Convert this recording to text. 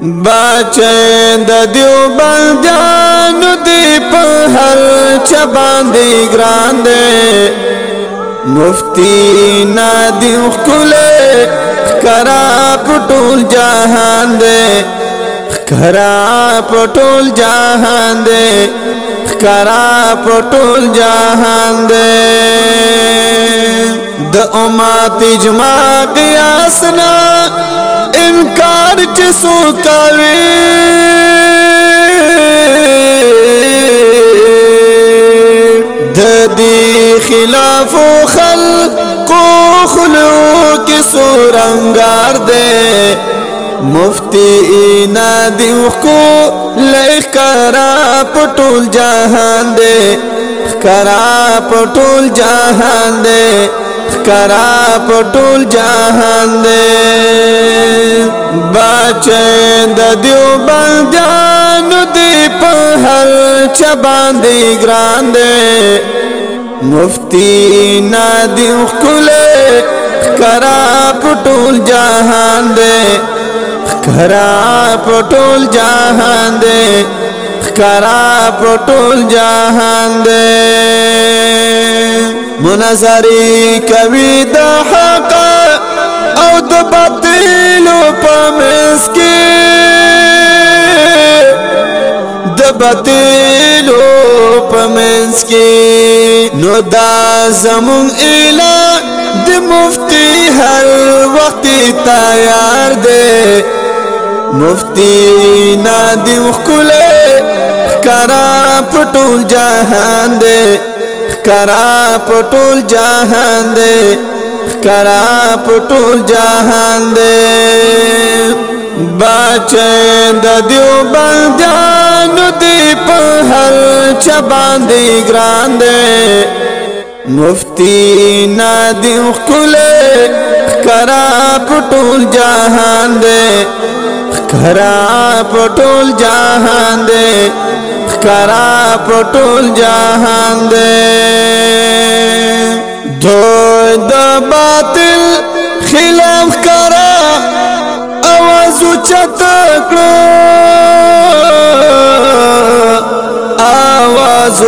بچه د دیوبندیانو دی په هر چا باندې ګران دی مفتی نادی ښکلی ښکارا په ټول جهان دی ښکارا په ټول جهان دی ښکارا په ټول جهان دی د امت اجماع قیاس نه انکار چې څوک کوي د دې خلاف خلقو خلو کې سورنګار دی مفتی نادی ښکلی ښکارا په ټول جهان دی ښکارا په ټول جهان دی ښکارا په ټول جهان دی بچه د دیوبندیانو دی په هر چا باندې ګران دی مفتی نادی ښکلی ښکارا په ټول جهان دی ښکارا په ټول جهان دی ښکارا په ټول جهان دی مناظرې کوي د حق او د باطلو په منځ کې د باطلو په منځ کې نو دا زمون اعلان د مفتی هر وخت تیار دی مفتی نادی ښکلی ښکارا په ټول جهان دی ښکارا په ټول جهان دی ښکارا په ټول جهان دی بچه د دیوبندیانو دی په هر چا باندې ګران دی مفتی نادی ښکلی ښکارا په ټول جهان دی ښکارا په ټول جهان دی ښکارا په ټول جهان دی دوی د باطل خلاف ښکارا اواز اوچت کړو آواز